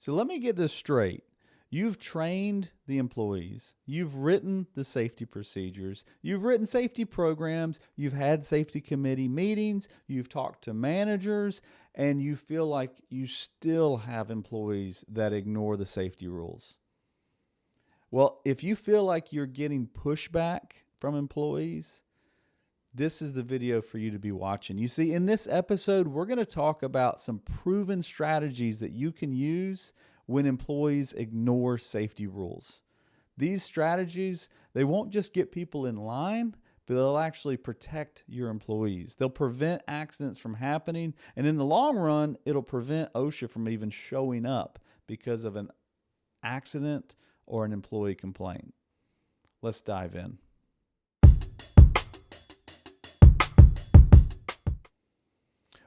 So let me get this straight. You've trained the employees. You've written the safety procedures. You've written safety programs. You've had safety committee meetings. You've talked to managers, and you feel like you still have employees that ignore the safety rules. Well, if you feel like you're getting pushback from employees, this is the video for you to be watching. You see, in this episode, we're going to talk about some proven strategies that you can use when employees ignore safety rules. These strategies, they won't just get people in line, but they'll actually protect your employees. They'll prevent accidents from happening, and in the long run, it'll prevent OSHA from even showing up because of an accident or an employee complaint. Let's dive in.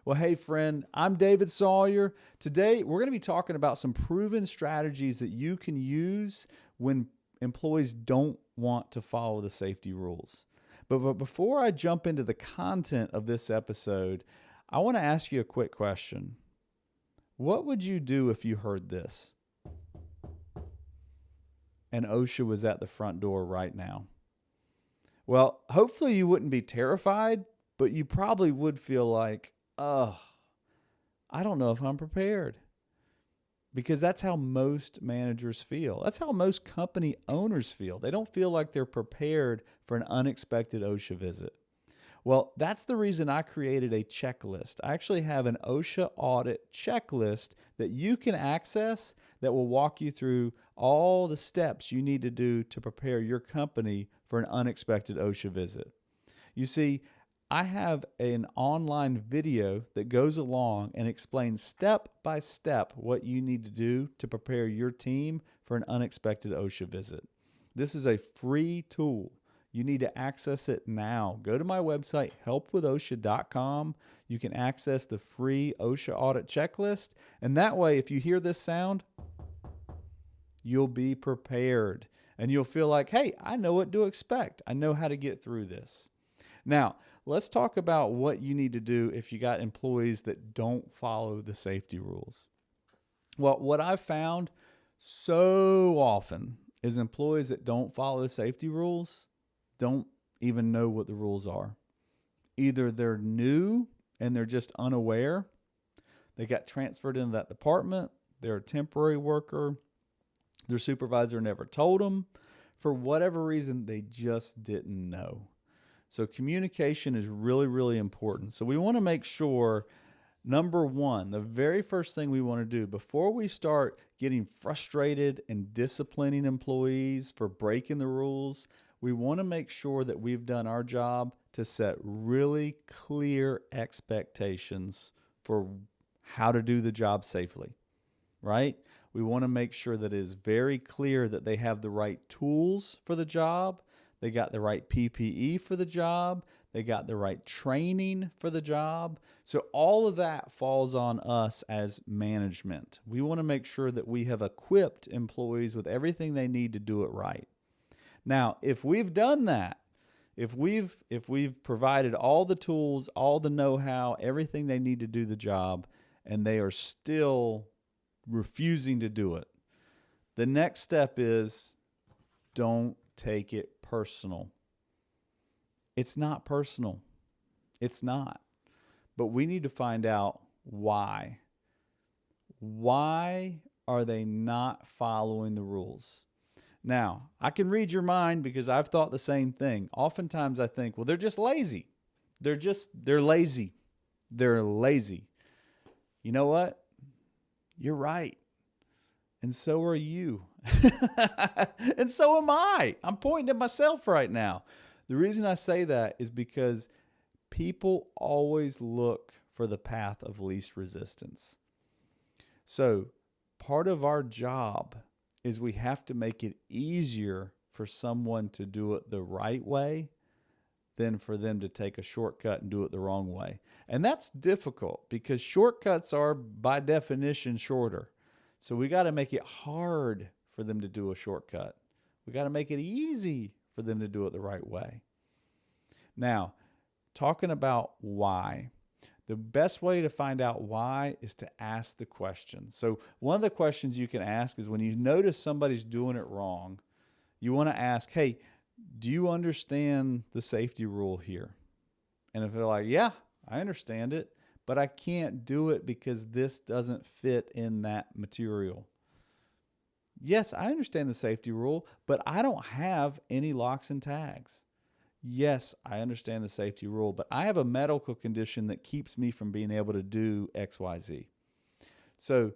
Well, hey friend, I'm David Sawyer. Today, we're going to be talking about some proven strategies that you can use when employees don't want to follow the safety rules. But before I jump into the content of this episode, I want to ask you a quick question. What would you do if you heard this? And OSHA was at the front door right now. Well, hopefully you wouldn't be terrified, but you probably would feel like, oh, I don't know if I'm prepared. Because that's how most managers feel. That's how most company owners feel. They don't feel like they're prepared for an unexpected OSHA visit. Well, that's the reason I created a checklist. I actually have an OSHA audit checklist that you can access that will walk you through all the steps you need to do to prepare your company for an unexpected OSHA visit. You see, I have an online video that goes along and explains step by step what you need to do to prepare your team for an unexpected OSHA visit. This is a free tool. You need to access it now. Go to my website, helpwithosha.com. You can access the free OSHA audit checklist. And that way, if you hear this sound, you'll be prepared. And you'll feel like, hey, I know what to expect. I know how to get through this. Now, let's talk about what you need to do if you got employees that don't follow the safety rules. Well, what I've found so often is employees that don't follow the safety rules don't even know what the rules are. Either they're new and they're just unaware. They got transferred into that department. They're a temporary worker. Their supervisor never told them. For whatever reason, they just didn't know. So communication is really, really important. So we want to make sure, number one, the very first thing we want to do before we start getting frustrated and disciplining employees for breaking the rules, we want to make sure that we've done our job to set really clear expectations for how to do the job safely, right? We want to make sure that it is very clear that they have the right tools for the job. They got the right PPE for the job. They got the right training for the job. So all of that falls on us as management. We want to make sure that we have equipped employees with everything they need to do it right. Now, if we've done that, if we've provided all the tools, all the know-how, everything they need to do the job, and they are still refusing to do it, the next step is don't take it personal. It's not personal. It's not. But we need to find out why. Why are they not following the rules? Now, I can read your mind because I've thought the same thing. Oftentimes I think, well, they're just lazy. They're lazy. They're lazy. You know what? You're right. And so are you. And so am I. I'm pointing at myself right now. The reason I say that is because people always look for the path of least resistance. So part of our job is we have to make it easier for someone to do it the right way than for them to take a shortcut and do it the wrong way. And that's difficult because shortcuts are by definition shorter. So we got to make it hard for them to do a shortcut. We got to make it easy for them to do it the right way. Now, talking about why. The best way to find out why is to ask the question. So one of the questions you can ask is when you notice somebody's doing it wrong, you want to ask, hey, do you understand the safety rule here? And if they're like, yeah, I understand it, but I can't do it because this doesn't fit in that material. Yes, I understand the safety rule, but I don't have any locks and tags. Yes, I understand the safety rule, but I have a medical condition that keeps me from being able to do XYZ. So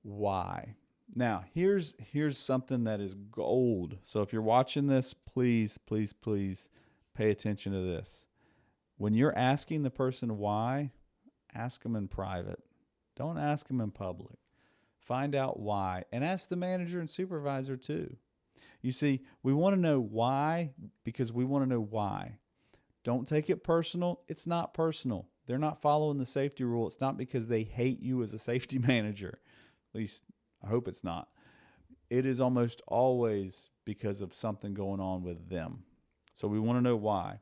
why? Now, here's something that is gold. So if you're watching this, please, please, please pay attention to this. When you're asking the person why, ask them in private. Don't ask them in public. Find out why, and ask the manager and supervisor too. You see, we want to know why because we want to know why. Don't take it personal. It's not personal. They're not following the safety rule. It's not because they hate you as a safety manager. At least I hope it's not. It is almost always because of something going on with them. So we want to know why.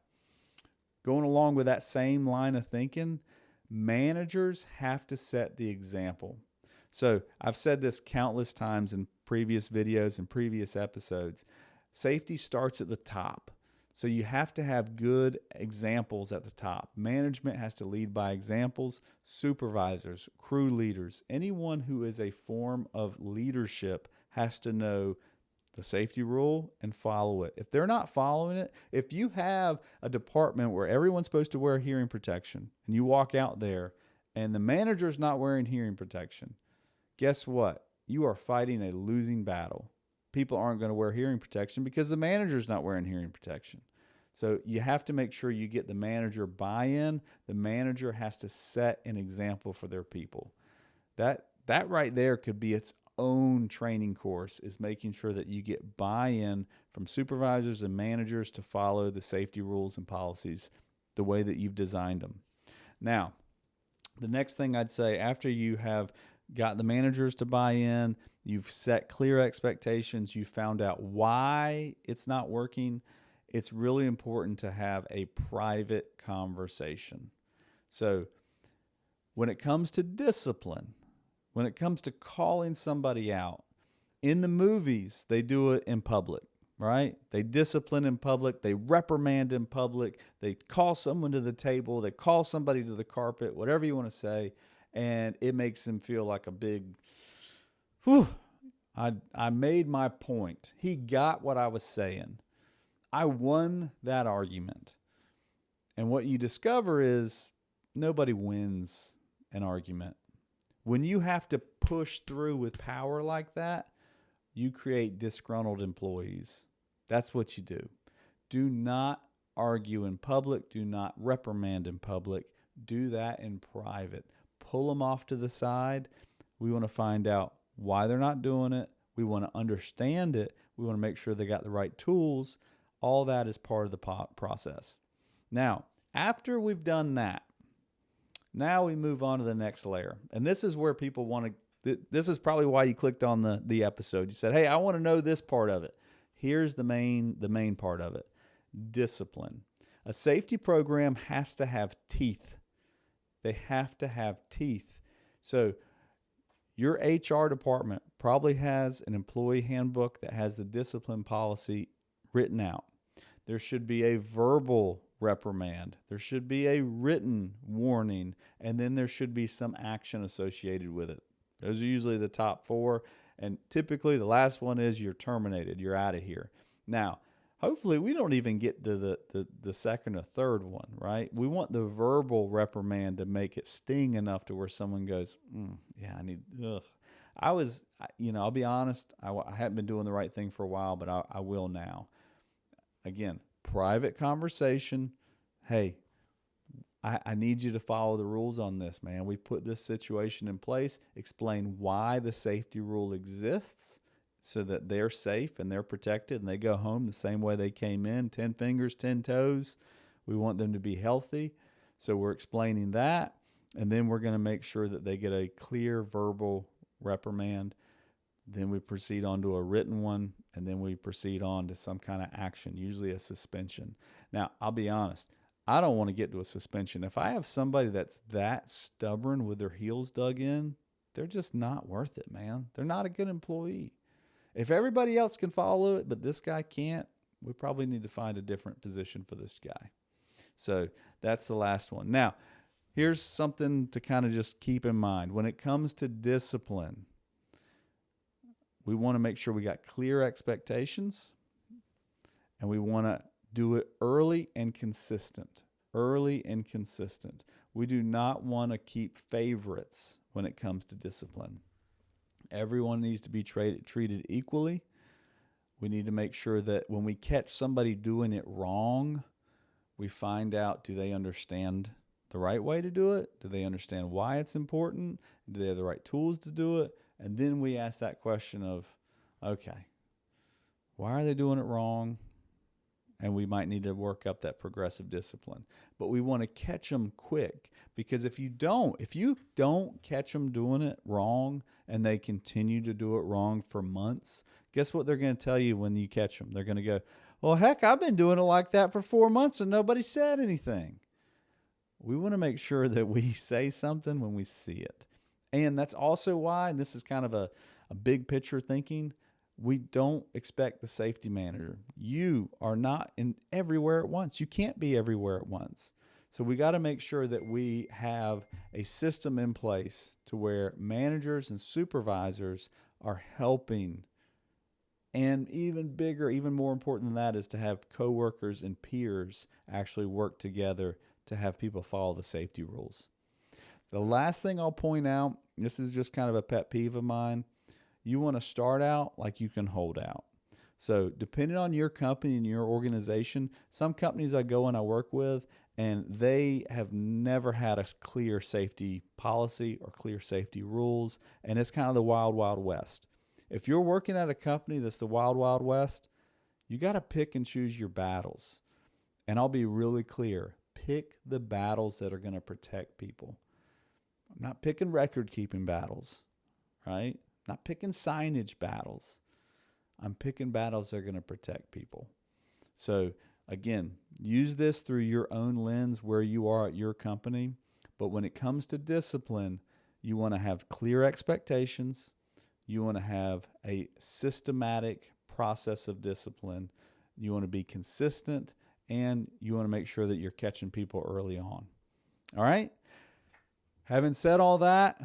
Going along with that same line of thinking, managers have to set the example. So I've said this countless times in previous videos and previous episodes. Safety starts at the top. So you have to have good examples at the top. Management has to lead by examples. Supervisors, crew leaders, anyone who is a form of leadership has to know the safety rule and follow it. If they're not following it, if you have a department where everyone's supposed to wear hearing protection and you walk out there and the manager's not wearing hearing protection, guess what? You are fighting a losing battle. People aren't going to wear hearing protection because the manager's not wearing hearing protection. So you have to make sure you get the manager buy-in. The manager has to set an example for their people. That right there could be its own training course, is making sure that you get buy-in from supervisors and managers to follow the safety rules and policies the way that you've designed them. Now, the next thing I'd say, after you have got the managers to buy in, you've set clear expectations, you found out why it's not working, it's really important to have a private conversation. So when it comes to discipline, when it comes to calling somebody out, in the movies, they do it in public, right? They discipline in public, they reprimand in public, they call someone to the table, they call somebody to the carpet, whatever you want to say, and it makes them feel like a big, whew, I made my point. He got what I was saying. I won that argument. And what you discover is nobody wins an argument. When you have to push through with power like that, you create disgruntled employees. That's what you do. Do not argue in public. Do not reprimand in public. Do that in private. Pull them off to the side. We want to find out why they're not doing it. We want to understand it. We want to make sure they got the right tools. All that is part of the process. Now, after we've done that, now we move on to the next layer. And this is where people want to, this is probably why you clicked on the episode. You said, hey, I want to know this part of it. Here's the main part of it. Discipline. A safety program has to have teeth. They have to have teeth. So your HR department probably has an employee handbook that has the discipline policy written out. There should be a verbal reprimand. There should be a written warning, and then there should be some action associated with it. Those are usually the top four, and typically the last one is you're terminated. You're out of here. Now, hopefully we don't even get to the second or third one, right? We want the verbal reprimand to make it sting enough to where someone goes, yeah, I need, I'll be honest, I hadn't been doing the right thing for a while, but I will now. Again, private conversation. Hey, I need you to follow the rules on this, man. We put this situation in place. Explain why the safety rule exists so that they're safe and they're protected and they go home the same way they came in, 10 fingers, 10 toes. We want them to be healthy. So we're explaining that. And then we're going to make sure that they get a clear verbal reprimand. Then we proceed on to a written one, and then we proceed on to some kind of action, usually a suspension. Now, I'll be honest. I don't want to get to a suspension. If I have somebody that's that stubborn with their heels dug in, they're just not worth it, man. They're not a good employee. If everybody else can follow it, but this guy can't, we probably need to find a different position for this guy. So that's the last one. Now, here's something to kind of just keep in mind. When it comes to discipline, we want to make sure we got clear expectations, and we want to do it early and consistent. Early and consistent. We do not want to keep favorites when it comes to discipline. Everyone needs to be treated equally. We need to make sure that when we catch somebody doing it wrong, we find out, do they understand the right way to do it? Do they understand why it's important? Do they have the right tools to do it? And then we ask that question of, okay, why are they doing it wrong? And we might need to work up that progressive discipline. But we want to catch them quick, because if you don't catch them doing it wrong and they continue to do it wrong for months, guess what they're going to tell you when you catch them? They're going to go, well, heck, I've been doing it like that for 4 months and nobody said anything. We want to make sure that we say something when we see it. And that's also why, and this is kind of a big picture thinking, we don't expect the safety manager. You are not everywhere at once. You can't be everywhere at once. So we got to make sure that we have a system in place to where managers and supervisors are helping. And even bigger, even more important than that, is to have coworkers and peers actually work together to have people follow the safety rules. The last thing I'll point out, this is just kind of a pet peeve of mine, you want to start out like you can hold out. So depending on your company and your organization, some companies I go and I work with, and they have never had a clear safety policy or clear safety rules, and it's kind of the wild, wild west. If you're working at a company that's the wild, wild west, you got to pick and choose your battles. And I'll be really clear, pick the battles that are going to protect people. I'm not picking record-keeping battles, right? Not picking signage battles. I'm picking battles that are going to protect people. So again, use this through your own lens where you are at your company. But when it comes to discipline, you want to have clear expectations. You want to have a systematic process of discipline. You want to be consistent, and you want to make sure that you're catching people early on. All right? Having said all that,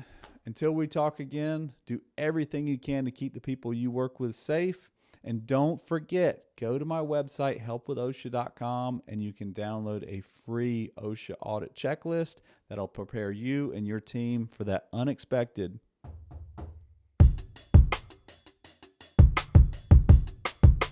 until we talk again, do everything you can to keep the people you work with safe. And don't forget, go to my website, helpwithosha.com, and you can download a free OSHA audit checklist that'll prepare you and your team for that unexpected